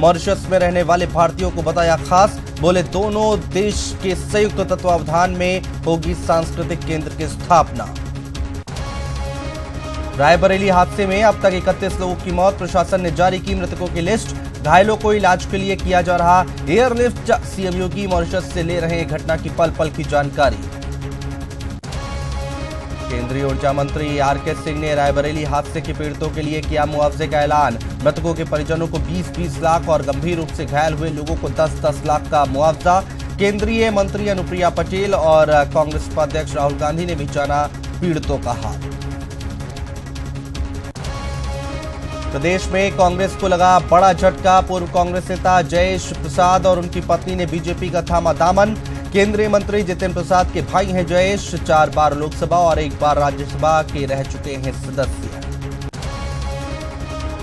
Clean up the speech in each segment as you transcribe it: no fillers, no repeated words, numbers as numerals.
Mauritius में रहने वाले भारतीयों को बताया खास। बोले दोनों देश के संयुक्त तत्वावधान में होगी सांस्कृतिक केंद्र की स्थापना। रायबरेली हादसे में अब तक 31 लोगों की मौत, प्रशासन ने जारी की मृतकों की लिस्ट। घायलों को इलाज के लिए किया जा रहा एयरलिफ्ट। सीएम योगी मॉरिशस से ले रहे घटना की पल पल की जानकारी। केंद्रीय ऊर्जा मंत्री आरके सिंह ने रायबरेली हादसे के पीड़ितों के लिए किया मुआवजे का ऐलान। मृतकों के परिजनों को 20-20 लाख और गंभीर रूप से घायल हुए लोगों को 10-10 लाख का मुआवजा। केंद्रीय मंत्री अनुप्रिया पटेल और कांग्रेस उपाध्यक्ष राहुल गांधी ने भी जाना पीड़ितों का हाल। प्रदेश में कांग्रेस को लगा बड़ा झटका। पूर्व कांग्रेस नेता जयेश प्रसाद और उनकी पत्नी ने बीजेपी का थामा दामन। केंद्रीय मंत्री जितेंद्र प्रसाद के भाई हैं जयेश, 4 बार लोकसभा और 1 बार राज्यसभा के रह चुके हैं सदस्य।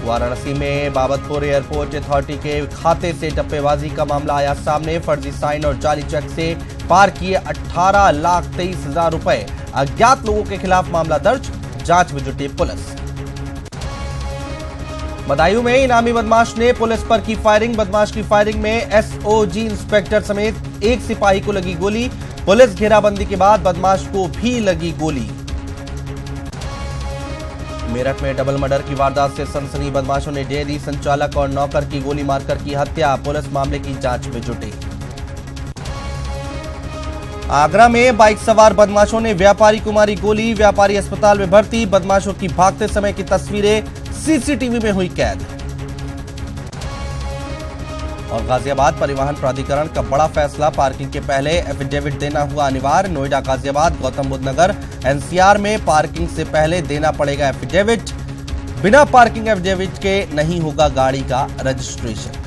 वाराणसी में बाबतपुर एयरपोर्ट अथॉरिटी के खाते से टप्पेबाजी का मामला आया सामने। फर्जी साइन और जाली चेक से पार किए 18,23,000 रुपए। अज्ञात लोगों के खिलाफ मामला दर्ज, जांच में जुटी पुलिस। बदायूं में इनामी बदमाश ने पुलिस पर की फायरिंग। बदमाश की फायरिंग में एसओजी इंस्पेक्टर समेत एक सिपाही को लगी गोली। पुलिस घेराबंदी के बाद बदमाश को भी लगी गोली। मेरठ में डबल मर्डर की वारदात से सनसनी। बदमाशों ने डेयरी संचालक और नौकर की गोली मारकर की हत्या। पुलिस मामले की जांच में जुटी। आगरा में बाइक सवार बदमाशों ने व्यापारी को मारी गोली। व्यापारी अस्पताल में भर्ती। बदमाशों की भागते समय की तस्वीरें सीसीटीवी में हुई कैद। और गाजियाबाद परिवहन प्राधिकरण का बड़ा फैसला। पार्किंग के पहले एफिडेविट देना हुआ अनिवार्य। नोएडा, गाजियाबाद, गौतम बुद्ध नगर, एनसीआर में पार्किंग से पहले देना पड़ेगा एफिडेविट। बिना पार्किंग एफिडेविट के नहीं होगा गाड़ी का रजिस्ट्रेशन।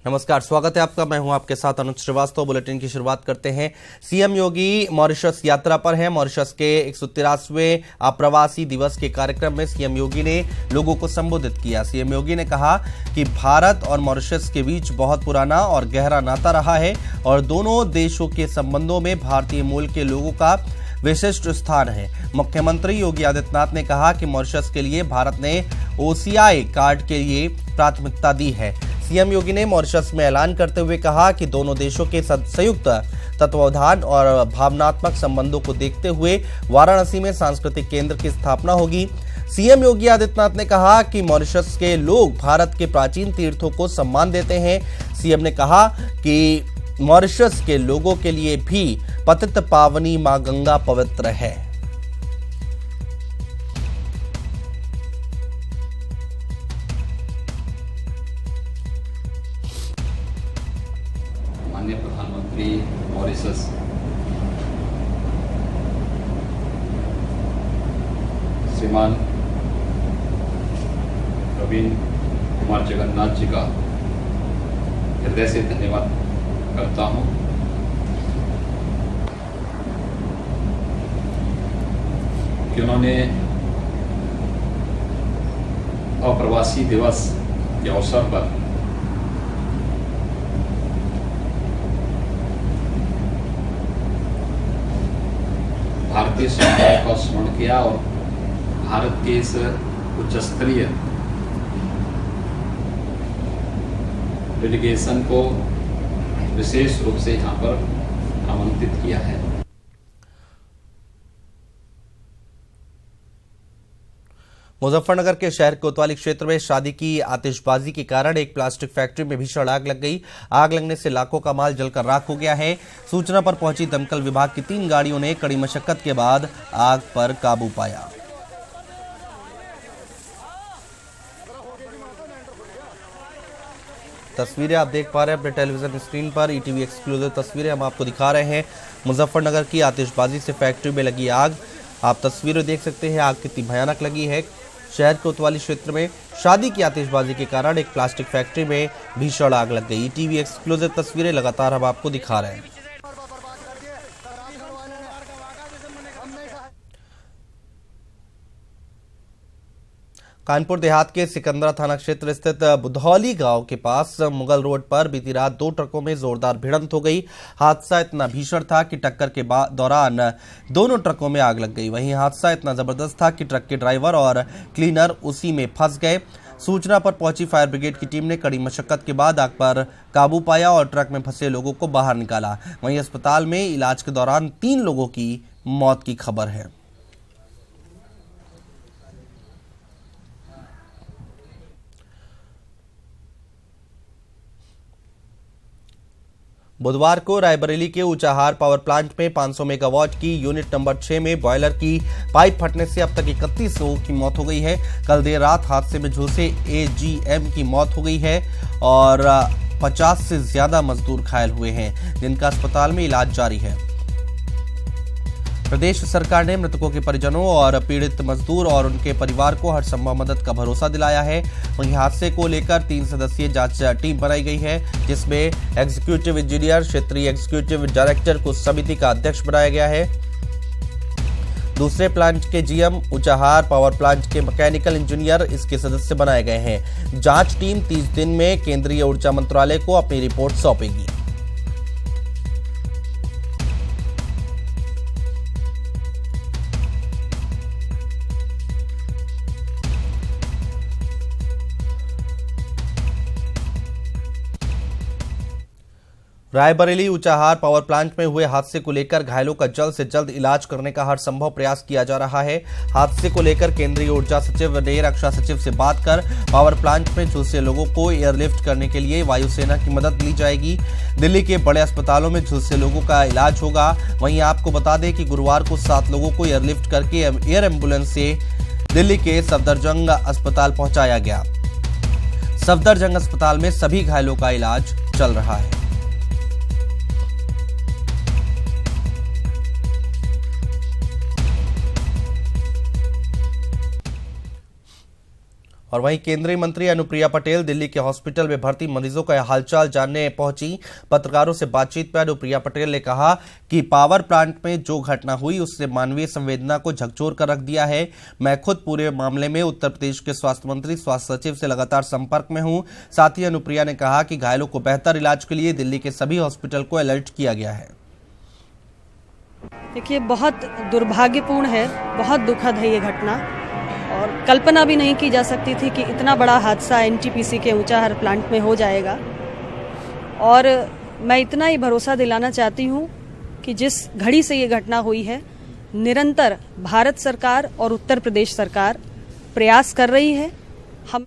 नमस्कार, स्वागत है आपका। मैं हूं आपके साथ अनुज श्रीवास्तव। बुलेटिन की शुरुआत करते हैं। सीएम योगी मॉरिशस यात्रा पर हैं। मॉरिशस के 183वें अप्रवासी दिवस के कार्यक्रम में सीएम योगी ने लोगों को संबोधित किया। सीएम योगी ने कहा कि भारत और मॉरिशस के बीच बहुत पुराना और गहरा नाता रहा है और दोनों देशों के संबंधों में भारतीय मूल के लोगों का विशिष्ट स्थान है। मुख्यमंत्री योगी आदित्यनाथ ने कहा कि मॉरिशस के लिए भारत ने ओसीआई कार्ड के लिए प्राथमिकता दी है। सीएम योगी ने मॉरिशस में ऐलान करते हुए कहा कि दोनों देशों के संयुक्त तत्वावधान और भावनात्मक संबंधों को देखते हुए वाराणसी में सांस्कृतिक केंद्र की स्थापना होगी। सीएम योगी आदित्यनाथ ने कहा कि मॉरिशस के लोग भारत के प्राचीन तीर्थों को सम्मान देते हैं। सीएम ने कहा कि मॉरिशस के लोगों के लिए भी पतित पावनी मां गंगा पवित्र है। माननीय प्रधानमंत्री मॉरिशस श्रीमान प्रवीण कुमार जगन्नाथ जी का हृदय से धन्यवाद करता हूं कि उन्होंने अप्रवासी दिवस के अवसर पर भारतीय समुदाय का स्मरण किया और भारत के इस उच्च स्तरीय डेलीगेशन को विशेष रूप से यहाँ पर आमंत्रित किया है। मुजफ्फरनगर के शहर कोतवाली क्षेत्र में शादी की आतिशबाजी के कारण एक प्लास्टिक फैक्ट्री में भीषण आग लग गई। आग लगने से लाखों का माल जलकर राख हो गया है। सूचना पर पहुंची दमकल विभाग की 3 गाड़ियों ने कड़ी मशक्कत के बाद आग पर काबू पाया। तस्वीरें आप देख पा रहे हैं अपने टेलीविजन स्क्रीन पर। ईटीवी एक्सक्लूसिव तस्वीरें हम आपको दिखा रहे हैं। मुजफ्फरनगर की आतिशबाजी से फैक्ट्री में लगी आग। आप तस्वीरें देख सकते हैं आग कितनी भयानक लगी है। शहर कोतवाली क्षेत्र में शादी की आतिशबाजी के कारण एक प्लास्टिक फैक्ट्री में भीषण आग लग गई। ईटीवी एक्सक्लूसिव तस्वीरें लगातार हम आपको दिखा रहे हैं। कानपुर देहात के सिकंदरा थाना क्षेत्र स्थित बुधौली गांव के पास मुगल रोड पर बीती रात 2 ट्रकों में जोरदार भिड़ंत हो गई। हादसा इतना भीषण था कि टक्कर के दौरान दोनों ट्रकों में आग लग गई। वहीं हादसा इतना जबरदस्त था कि ट्रक के ड्राइवर और क्लीनर उसी में फंस गए। सूचना पर पहुंची फायर ब्रिगेड की टीम ने कड़ी मशक्कत के बाद आग पर काबू पाया और ट्रक में फंसे लोगों को बाहर निकाला। वहीं अस्पताल में इलाज के दौरान 3 लोगों की मौत की खबर है। बुधवार को रायबरेली के ऊंचाहार पावर प्लांट में 500 मेगावाट की यूनिट नंबर 6 में बॉयलर की पाइप फटने से अब तक 31 लोगों की मौत हो गई है। कल देर रात हादसे में झुलसे एजीएम की मौत हो गई है और 50 से ज्यादा मजदूर घायल हुए हैं, जिनका अस्पताल में इलाज जारी है। प्रदेश सरकार ने मृतकों के परिजनों और पीड़ित मजदूर और उनके परिवार को हर संभव मदद का भरोसा दिलाया है। वहीं हादसे को लेकर 3 सदस्यीय जांच टीम बनाई गई है, जिसमें एग्जीक्यूटिव इंजीनियर, क्षेत्रीय एग्जीक्यूटिव डायरेक्टर को समिति का अध्यक्ष बनाया गया है। दूसरे प्लांट के जीएम, ऊंचाहार पावर प्लांट के मैकेनिकल इंजीनियर इसके सदस्य बनाए गए हैं। जांच टीम 30 दिन में केंद्रीय ऊर्जा मंत्रालय को अपनी रिपोर्ट सौंपेगी। रायबरेली ऊंचाहार पावर प्लांट में हुए हादसे को लेकर घायलों का जल्द से जल्द इलाज करने का हर संभव प्रयास किया जा रहा है। हादसे को लेकर केंद्रीय ऊर्जा सचिव ने रक्षा सचिव से बात कर पावर प्लांट में झुलसे लोगों को एयरलिफ्ट करने के लिए वायुसेना की मदद ली जाएगी। दिल्ली के बड़े अस्पतालों में झुलसे लोगों का इलाज होगा। वहीं आपको बता दें कि गुरुवार को 7 लोगों को एयरलिफ्ट करके एयर एम्बुलेंस से दिल्ली के सफदरजंग अस्पताल पहुंचाया गया। सफदरजंग अस्पताल में सभी घायलों का इलाज चल रहा है। और वहीं केंद्रीय मंत्री अनुप्रिया पटेल दिल्ली के हॉस्पिटल में भर्ती मरीजों का हालचाल जानने पहुंची। पत्रकारों से बातचीत में अनुप्रिया पटेल ने कहा कि पावर प्लांट में जो घटना हुई उससे मानवीय संवेदना को झकझोर कर रख दिया है। मैं खुद पूरे मामले में उत्तर प्रदेश के स्वास्थ्य मंत्री, स्वास्थ्य सचिव से लगातार संपर्क में हूं। साथ ही अनुप्रिया ने कहा कि घायलों को बेहतर इलाज के लिए दिल्ली के सभी हॉस्पिटल को अलर्ट किया गया है। देखिए, बहुत दुर्भाग्यपूर्ण है, बहुत दुखद है ये घटना और कल्पना भी नहीं की जा सकती थी कि इतना बड़ा हादसा एनटीपीसी के ऊंचाहार प्लांट में हो जाएगा। और मैं इतना ही भरोसा दिलाना चाहती हूँ कि जिस घड़ी से ये घटना हुई है, निरंतर भारत सरकार और उत्तर प्रदेश सरकार प्रयास कर रही है। हम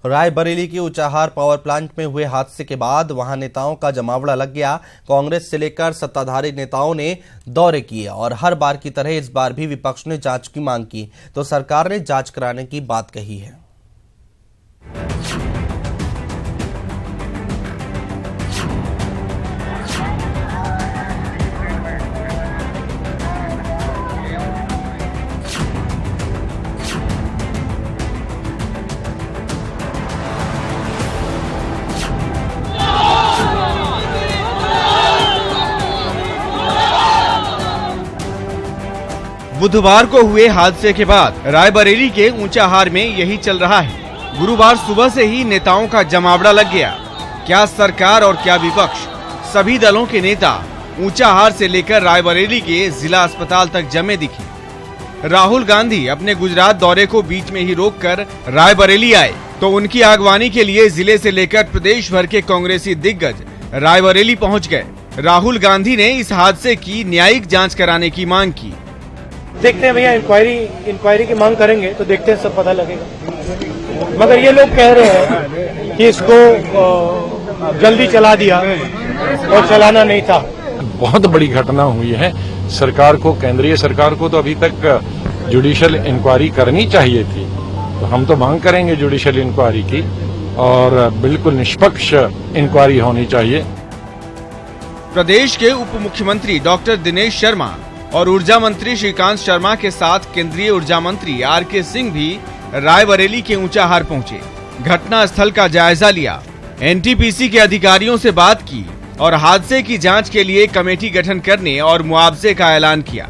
रायबरेली के ऊंचाहार पावर प्लांट में हुए हादसे के बाद वहां नेताओं का जमावड़ा लग गया। कांग्रेस से लेकर सत्ताधारी नेताओं ने दौरे किए और हर बार की तरह इस बार भी विपक्ष ने जांच की मांग की, तो सरकार ने जांच कराने की बात कही है। बुधवार को हुए हादसे के बाद रायबरेली के ऊंचाहार में यही चल रहा है। गुरुवार सुबह से ही नेताओं का जमावड़ा लग गया। क्या सरकार और क्या विपक्ष, सभी दलों के नेता ऊंचाहार से लेकर रायबरेली के जिला अस्पताल तक जमे दिखे। राहुल गांधी अपने गुजरात दौरे को बीच में ही रोककर रायबरेली आए, तो उनकी आगवानी के लिए जिले से लेकर प्रदेश भर के कांग्रेसी दिग्गज रायबरेली पहुँच गए। राहुल गांधी ने इस हादसे की न्यायिक जाँच कराने की मांग की। देखते हैं भैया, इंक्वायरी की मांग करेंगे तो देखते हैं, सब पता लगेगा। मगर ये लोग कह रहे हैं कि इसको जल्दी चला दिया और चलाना नहीं था। बहुत बड़ी घटना हुई है। सरकार को, केंद्रीय सरकार को तो अभी तक जुडिशियल इंक्वायरी करनी चाहिए थी, तो हम तो मांग करेंगे जुडिशियल इंक्वायरी की और बिल्कुल निष्पक्ष इंक्वायरी होनी चाहिए। प्रदेश के उप मुख्यमंत्री डॉक्टर दिनेश शर्मा और ऊर्जा मंत्री श्रीकांत शर्मा के साथ केंद्रीय ऊर्जा मंत्री आर.के. सिंह भी रायबरेली के ऊंचाहार पहुंचे, घटना स्थल का जायजा लिया, एनटीपीसी के अधिकारियों से बात की और हादसे की जांच के लिए कमेटी गठन करने और मुआवजे का ऐलान किया।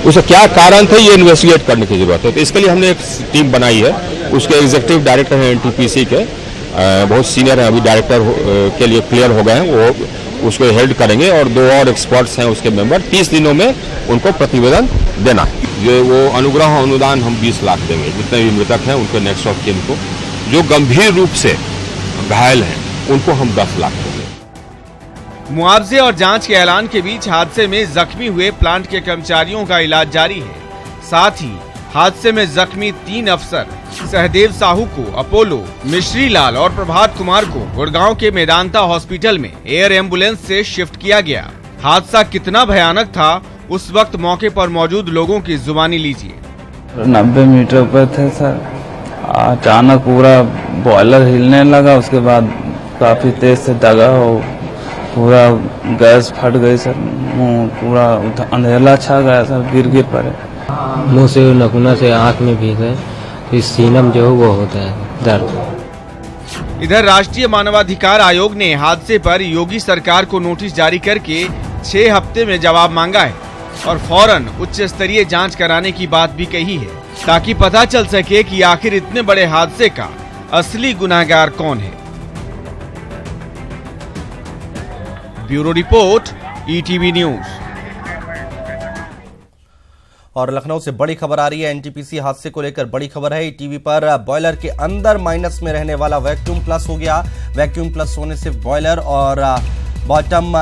उसका क्या कारण था ये इन्वेस्टिगेट करने की जरूरत है, तो इसके लिए हमने एक टीम बनाई है। उसके एग्जीक्यूटिव डायरेक्टर हैं एनटीपीसी के, बहुत सीनियर हैं, अभी डायरेक्टर के लिए क्लियर हो गए हैं। वो उसको हेल्ड करेंगे और 2 और एक्सपर्ट्स हैं उसके मेंबर। 30 दिनों में उनको प्रतिवेदन देना है। जो वो अनुग्रह अनुदान हम 20 लाख देंगे, जितने भी मृतक हैं उनके नेक्स्ट ऑफ किन को। जो गंभीर रूप से घायल हैं उनको हम 10 लाख देंगे। मुआवजे और जांच के ऐलान के बीच हादसे में जख्मी हुए प्लांट के कर्मचारियों का इलाज जारी है। साथ ही हादसे में जख्मी 3 अफसर सहदेव साहू को अपोलो, मिश्री लाल और प्रभात कुमार को गुड़गांव के मेदांता हॉस्पिटल में एयर एम्बुलेंस से शिफ्ट किया गया। हादसा कितना भयानक था, उस वक्त मौके पर मौजूद लोगों की जुबानी लीजिए। 90 मीटर पर थे सर, अचानक पूरा बॉयलर हिलने लगा, उसके बाद काफी तेज से दगा हो, पूरा गैस फट गई सर, मुंह पूरा अंधेला छा गया सर, गिर पड़े। मुंह से नखूना से आंख में भी गए, तो सीनम जो वो होता है दर्द। इधर राष्ट्रीय मानवाधिकार आयोग ने हादसे पर योगी सरकार को नोटिस जारी करके 6 हफ्ते में जवाब मांगा है और फौरन उच्च स्तरीय जांच कराने की बात भी कही है, ताकि पता चल सके कि आखिर इतने बड़े हादसे का असली गुनहगार कौन है। Bureau report, ETV news. और लखनऊ से बड़ी खबर आ रही है। एनटीपीसी हादसे को लेकर बड़ी खबर है। ईटीवी पर बॉयलर के अंदर माइनस में रहने वाला वैक्यूम प्लस हो गया। वैक्यूम प्लस होने से बॉयलर और बॉटम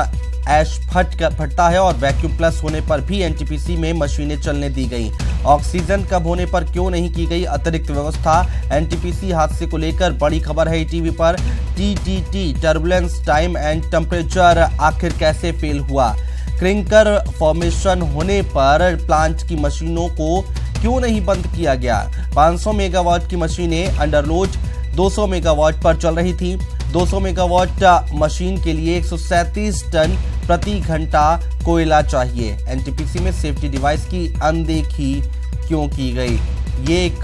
ऐश फटता है और वैक्यूम प्लस होने पर भी एनटीपीसी में मशीनें चलने दी गई। ऑक्सीजन कम होने पर क्यों नहीं की गई अतिरिक्त व्यवस्था। एनटीपीसी हादसे को लेकर बड़ी खबर है ईटीवी पर। TTT turbulence time and temperature आखिर कैसे फेल हुआ। क्रिंकर फॉर्मेशन होने पर प्लांट की मशीनों को क्यों नहीं बंद किया गया। 500 मेगावाट की मशीनें अंडरलोड 200 मेगावाट पर चल रही थी। 200 मेगावाट मशीन के लिए 137 टन प्रति घंटा कोयला चाहिए। एनटीपीसी में सेफ्टी डिवाइस की अनदेखी क्यों की गई, ये एक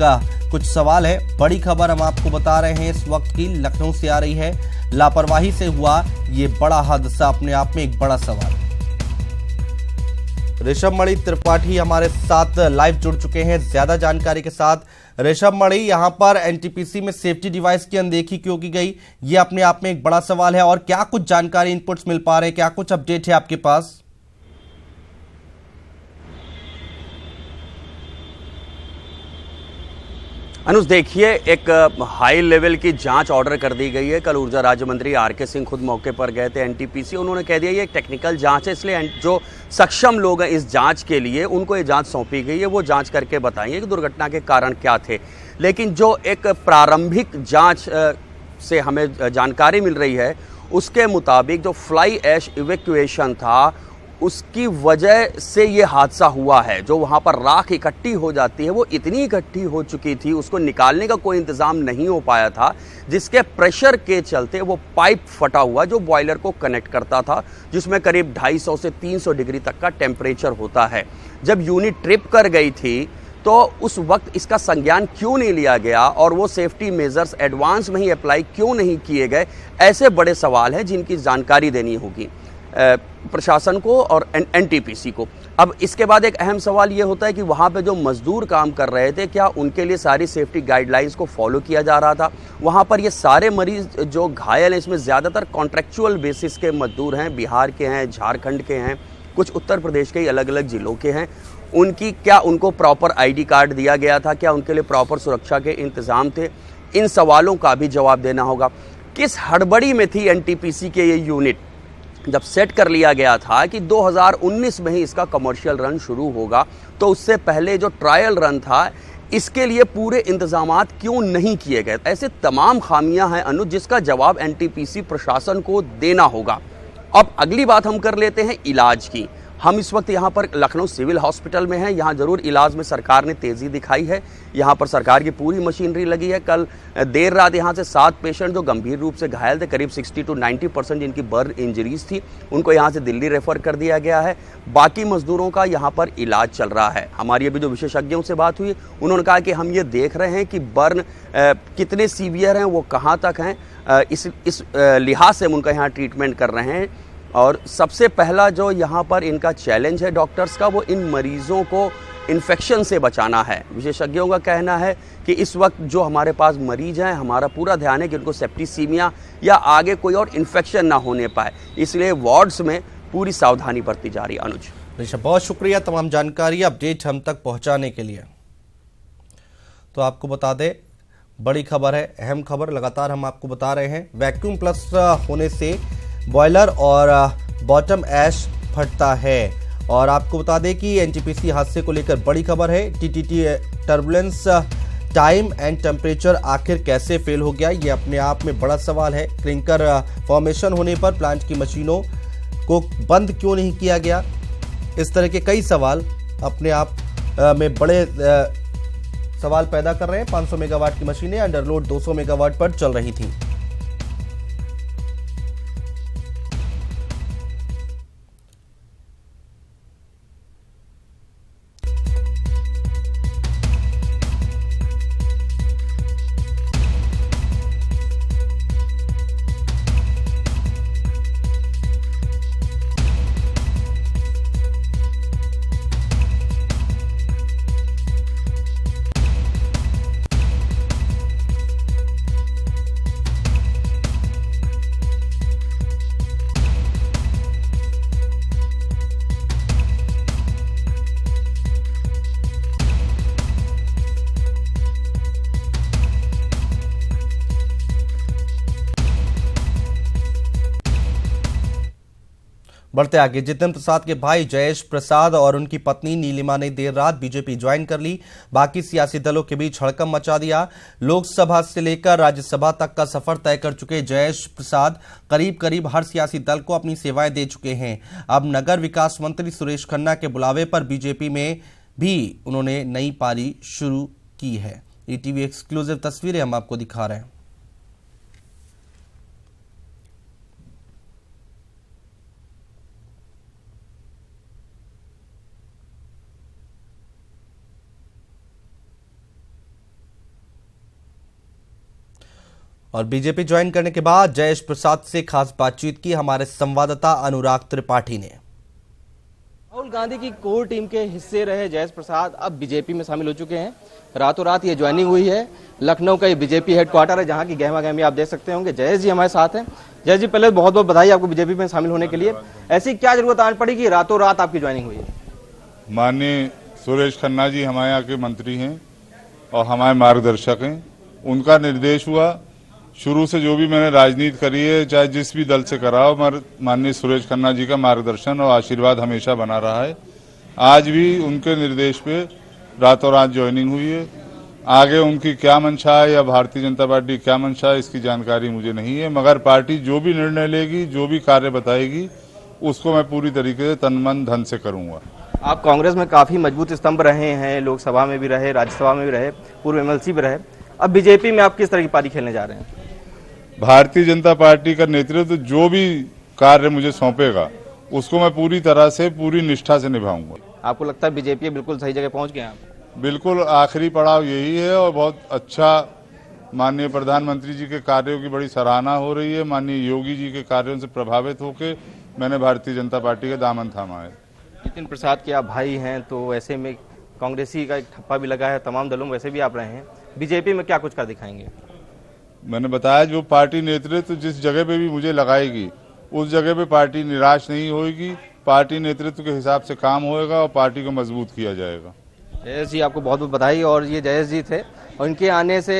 कुछ सवाल है। बड़ी खबर हम आपको बता रहे हैं इस वक्त की लखनऊ से आ रही है। लापरवाही से हुआ ये बड़ा हादसा अपने आप में एक बड़ा सवाल। ऋषभ मणि त्रिपाठी हमारे साथ लाइव जुड़ चुके हैं ज्यादा जानकारी के साथ। ऋषभ मणि, यहां पर एनटीपीसी में सेफ्टी डिवाइस की अनदेखी क्यों की गई, ये अपने आप में एक बड़ा सवाल है। और क्या कुछ जानकारी इनपुट्स मिल पा रहे हैं, क्या कुछ अपडेट है आपके पास? अनुज देखिए, एक हाई लेवल की जांच ऑर्डर कर दी गई है। कल ऊर्जा राज्य मंत्री आर.के. सिंह खुद मौके पर गए थे एनटीपीसी। उन्होंने कह दिया ये एक टेक्निकल जांच है, इसलिए जो सक्षम लोग हैं इस जांच के लिए उनको ये जांच सौंपी गई है। वो जांच करके बताएंगे कि दुर्घटना के कारण क्या थे। लेकिन जो एक प्रारंभिक जांच से हमें जानकारी मिल रही है उसके मुताबिक जो फ्लाई ऐश इवैक्यूएशन था उसकी वजह से ये हादसा हुआ है। जो वहाँ पर राख इकट्ठी हो जाती है वो इतनी इकट्ठी हो चुकी थी, उसको निकालने का कोई इंतज़ाम नहीं हो पाया था, जिसके प्रेशर के चलते वो पाइप फटा हुआ जो बॉयलर को कनेक्ट करता था, जिसमें करीब 250 से 300 डिग्री तक का टेम्परेचर होता है। जब यूनिट ट्रिप कर गई थी तो उस वक्त इसका संज्ञान क्यों नहीं लिया गया और वो सेफ्टी मेजर्स एडवांस में ही अप्लाई क्यों नहीं किए गए, ऐसे बड़े सवाल हैं जिनकी जानकारी देनी होगी प्रशासन को और एनटीपीसी को। अब इसके बाद एक अहम सवाल ये होता है कि वहाँ पे जो मजदूर काम कर रहे थे क्या उनके लिए सारी सेफ्टी गाइडलाइंस को फॉलो किया जा रहा था। वहाँ पर ये सारे मरीज जो घायल हैं इसमें ज़्यादातर कॉन्ट्रेक्चुअल बेसिस के मजदूर हैं, बिहार के हैं, झारखंड के हैं, कुछ उत्तर प्रदेश के अलग अलग ज़िलों के हैं। उनको प्रॉपर आईडी कार्ड दिया गया था, क्या उनके लिए प्रॉपर सुरक्षा के इंतज़ाम थे, इन सवालों का भी जवाब देना होगा। किस हड़बड़ी में थी एनटीपीसी के ये यूनिट जब सेट कर लिया गया था कि 2019 में ही इसका कमर्शियल रन शुरू होगा, तो उससे पहले जो ट्रायल रन था इसके लिए पूरे इंतजामात क्यों नहीं किए गए। ऐसे तमाम खामियां हैं अनुज, जिसका जवाब एनटीपीसी प्रशासन को देना होगा। अब अगली बात हम कर लेते हैं इलाज की। हम इस वक्त यहाँ पर लखनऊ सिविल हॉस्पिटल में हैं। यहाँ जरूर इलाज में सरकार ने तेज़ी दिखाई है। यहाँ पर सरकार की पूरी मशीनरी लगी है। कल देर रात यहाँ से 7 पेशेंट जो गंभीर रूप से घायल थे, करीब 60 to 90% जिनकी बर्न इंजरीज थी, उनको यहाँ से दिल्ली रेफर कर दिया गया है। बाकी मजदूरों का यहाँ पर इलाज चल रहा है। हमारी अभी जो विशेषज्ञों से बात हुई उन्होंने कहा कि हम ये देख रहे हैं कि बर्न कितने सीवियर हैं, वो कहाँ तक हैं, इस लिहाज से हम उनका यहाँ ट्रीटमेंट कर रहे हैं। और सबसे पहला जो यहाँ पर इनका चैलेंज है डॉक्टर्स का, वो इन मरीज़ों को इन्फेक्शन से बचाना है। विशेषज्ञों का कहना है कि इस वक्त जो हमारे पास मरीज हैं, हमारा पूरा ध्यान है कि उनको सेप्टिसीमिया या आगे कोई और इन्फेक्शन ना होने पाए, इसलिए वार्ड्स में पूरी सावधानी बरती जा रही है। अनुज, ऋषभ, बहुत शुक्रिया तमाम जानकारी अपडेट हम तक पहुंचाने के लिए। तो आपको बता दें, बड़ी खबर है, अहम खबर लगातार हम आपको बता रहे हैं। वैक्यूम प्लस होने से बॉयलर और बॉटम ऐश फटता है। और आपको बता दें कि एनटीपीसी हादसे को लेकर बड़ी खबर है। TTT turbulence time and temperature आखिर कैसे फेल हो गया, ये अपने आप में बड़ा सवाल है। क्लिंकर फॉर्मेशन होने पर प्लांट की मशीनों को बंद क्यों नहीं किया गया, इस तरह के कई सवाल अपने आप में बड़े सवाल पैदा कर रहे हैं। 500 मेगावाट की मशीनें अंडरलोड 200 मेगावाट पर चल रही थी। बढ़ते आगे, जितेंद्र प्रसाद के भाई जयेश प्रसाद और उनकी पत्नी नीलिमा ने देर रात बीजेपी ज्वाइन कर ली। बाकी सियासी दलों के बीच हड़कंप मचा दिया। लोकसभा से लेकर राज्यसभा तक का सफर तय कर चुके जयेश प्रसाद करीब करीब हर सियासी दल को अपनी सेवाएं दे चुके हैं। अब नगर विकास मंत्री सुरेश खन्ना के बुलावे पर बीजेपी में भी उन्होंने नई पारी शुरू की है। ईटीवी एक्सक्लूसिव तस्वीरें हम आपको दिखा रहे हैं। और बीजेपी ज्वाइन करने के बाद जयेश प्रसाद से खास बातचीत की हमारे संवाददाता अनुराग त्रिपाठी ने। राहुल गांधी की कोर टीम के हिस्से रहे जयेश प्रसाद अब बीजेपी में शामिल हो चुके हैं। रातों रात ये ज्वाइनिंग हुई है। लखनऊ का ये बीजेपी हेडक्वार्टर है, जहां की गहमा गहमी आप देख सकते होंगे। जयेश जी हमारे साथ हैं। जयेश जी, पहले बहुत बहुत बधाई आपको बीजेपी में शामिल होने के लिए। ऐसी क्या जरूरत आनी पड़ी कि रातों रात आपकी ज्वाइनिंग हुई है? माननीय सुरेश खन्ना जी हमारे यहाँ के मंत्री हैं और हमारे मार्गदर्शक हैं। उनका निर्देश हुआ, शुरू से जो भी मैंने राजनीति करी है, चाहे जिस भी दल से करा हो, माननीय सुरेश खन्ना जी का मार्गदर्शन और आशीर्वाद हमेशा बना रहा है। आज भी उनके निर्देश पे रातों रात ज्वाइनिंग हुई है। आगे उनकी क्या मंशा है या भारतीय जनता पार्टी क्या मंशा है, इसकी जानकारी मुझे नहीं है, मगर पार्टी जो भी निर्णय लेगी, जो भी कार्य बताएगी, उसको मैं पूरी तरीके से तन मन धन से करूंगा। आप कांग्रेस में काफी मजबूत स्तंभ रहे हैं, लोकसभा में भी रहे, राज्यसभा में भी रहे, पूर्व एमएलसी भी रहे। अब बीजेपी में आप किस तरह की पारी खेलने जा रहे हैं? भारतीय जनता पार्टी का नेतृत्व जो भी कार्य मुझे सौंपेगा, उसको मैं पूरी तरह से, पूरी निष्ठा से निभाऊंगा। आपको लगता है बीजेपी बिल्कुल सही जगह पहुंच गए आप? बिल्कुल, आखिरी पड़ाव यही है और बहुत अच्छा माननीय प्रधानमंत्री जी के कार्यों की बड़ी सराहना हो रही है। माननीय योगी जी के कार्यों से प्रभावित होकर मैंने भारतीय जनता पार्टी का दामन थामा है। जितेंद्र प्रसाद के आप भाई हैं, तो ऐसे में कांग्रेसी का एक ठप्पा भी लगा है, तमाम दलों में वैसे भी आप रहे हैं। बीजेपी में क्या कुछ कर दिखाएंगे? मैंने बताया, जो पार्टी नेतृत्व जिस जगह पे भी मुझे लगाएगी, उस जगह पे पार्टी निराश नहीं होगी। पार्टी नेतृत्व के हिसाब से काम होएगा और पार्टी को मजबूत किया जाएगा। जयेश जी, आपको बहुत बहुत बधाई। और ये जयेश जी थे, और इनके आने से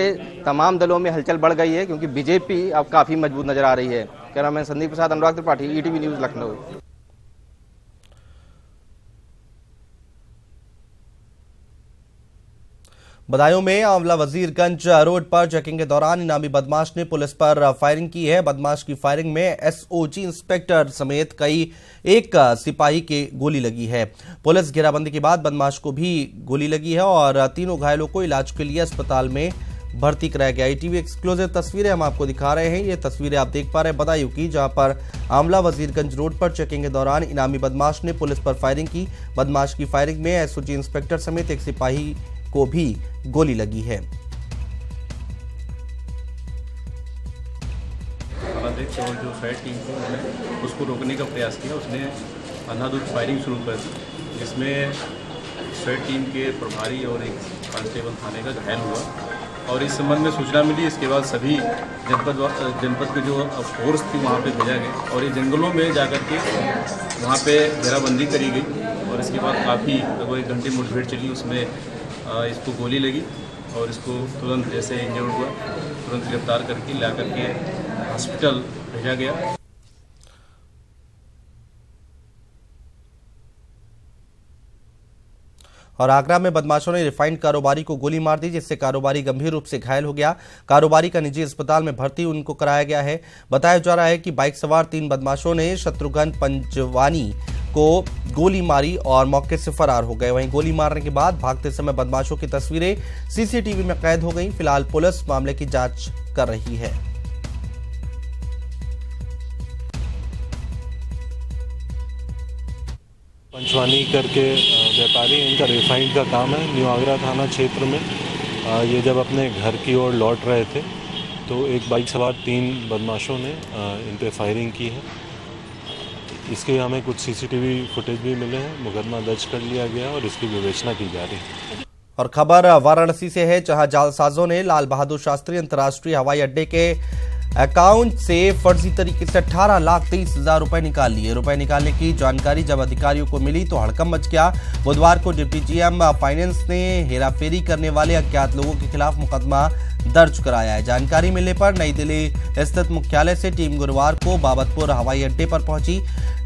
तमाम दलों में हलचल बढ़ गई है, क्योंकि बीजेपी अब काफी मजबूत नजर आ रही है। कैमरामैन संदीप प्रसाद, अनुराग त्रिपाठी, ईटीवी न्यूज, लखनऊ। बदायूं में आंवला वजीरगंज रोड पर चेकिंग के दौरान इनामी बदमाश ने पुलिस पर फायरिंग की है। बदमाश की फायरिंग में एसओजी इंस्पेक्टर समेत एक सिपाही के गोली लगी है। पुलिस घेराबंदी के बाद बदमाश को भी गोली लगी है और तीनों घायलों को इलाज के लिए अस्पताल में भर्ती कराया गया। ईटीवी एक्सक्लूसिव तस्वीरें हम आपको दिखा रहे हैं। ये तस्वीरें आप देख पा रहे हैं बदायूं की, जहां पर आंवला वजीरगंज रोड पर चेकिंग के दौरान इनामी बदमाश ने पुलिस पर फायरिंग की। बदमाश की फायरिंग में एसओजी इंस्पेक्टर समेत एक सिपाही को भी गोली लगी है। और जो फायर टीम थी, उसने उसको रोकने का प्रयास किया। उसने अंधाधुंध फायरिंग शुरू कर दी, जिसमें स्वेट टीम के प्रभारी और एक कांस्टेबल थाने का घायल हुआ और इस संबंध में सूचना मिली। इसके बाद सभी जनपद के जो फोर्स थी वहाँ पे भेजा गया और ये जंगलों में जाकर के वहाँ पे घेराबंदी करी गई और इसके बाद काफ़ी लगभग 1 घंटे मुठभेड़ चली। उसमें इसको गोली लगी और इसको तुरंत जैसे इंजर्ड हुआ तुरंत गिरफ्तार करके ला करके हॉस्पिटल भेजा गया। और आगरा में बदमाशों ने रिफाइंड कारोबारी को गोली मार दी, जिससे कारोबारी गंभीर रूप से घायल हो गया। कारोबारी का निजी अस्पताल में भर्ती उनको कराया गया है। बताया जा रहा है कि बाइक सवार 3 बदमाशों ने शत्रुघ्न पंजवानी को गोली मारी और मौके से फरार हो गए। वहीं गोली मारने के बाद भागते समय बदमाशों की तस्वीरें सीसीटीवी में कैद हो गई। फिलहाल पुलिस मामले की जांच कर रही है। पंचवानी करके व्यापारी, इनका रिफाइंड का काम है। न्यू आगरा थाना क्षेत्र में ये जब अपने घर की ओर लौट रहे थे तो एक बाइक सवार 3 बदमाशों ने इन पे फायरिंग की है। इसके हमें कुछ सीसीटीवी फुटेज भी मिले हैं। मुकदमा दर्ज कर लिया गया और इसकी विवेचना की जा रही है। और खबर वाराणसी से है, जहां जालसाजों ने लाल बहादुर शास्त्री अंतर्राष्ट्रीय हवाई अड्डे के अकाउंट से फर्जी तरीके से 18,23,000 रुपए निकाल लिए। रुपए निकालने की जानकारी जब अधिकारियों को मिली तो हड़कंप मच गया। बुधवार को डिप्टी जीएम फाइनेंस ने हेराफेरी करने वाले अज्ञात लोगों के खिलाफ मुकदमा दर्ज कराया है। जानकारी मिलने पर नई दिल्ली स्थित मुख्यालय से टीम गुरुवार को बाबतपुर हवाई अड्डे पर पहुंची।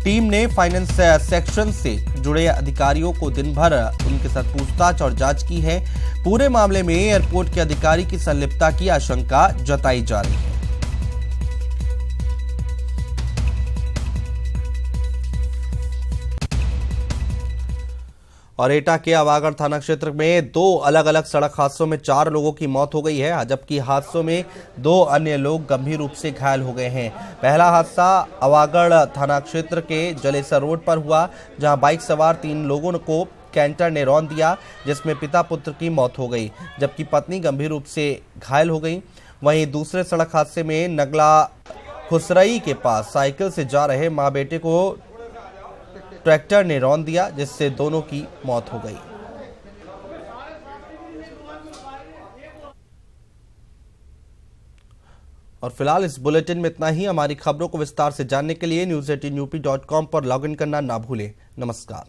टीम ने फाइनेंस सेक्शन से जुड़े अधिकारियों को दिन भर उनके साथ पूछताछ और जांच की है। पूरे मामले में एयरपोर्ट के अधिकारी की संलिप्तता की आशंका जताई जा रही है। और एटा के अवागढ़ थाना क्षेत्र में 2 अलग अलग सड़क हादसों में 4 लोगों की मौत हो गई है, जबकि हादसों में 2 अन्य लोग गंभीर रूप से घायल हो गए हैं। पहला हादसा अवागढ़ थाना क्षेत्र के जलेसर रोड पर हुआ, जहां बाइक सवार 3 लोगों को कैंटर ने रौंद दिया, जिसमें पिता पुत्र की मौत हो गई, जबकि पत्नी गंभीर रूप से घायल हो गई। वहीं दूसरे सड़क हादसे में नगला खुसरई के पास साइकिल से जा रहे मां बेटे को ट्रैक्टर ने रौंद दिया, जिससे दोनों की मौत हो गई। और फिलहाल इस बुलेटिन में इतना ही। हमारी खबरों को विस्तार से जानने के लिए news18up.com पर लॉगिन करना ना भूलें। नमस्कार।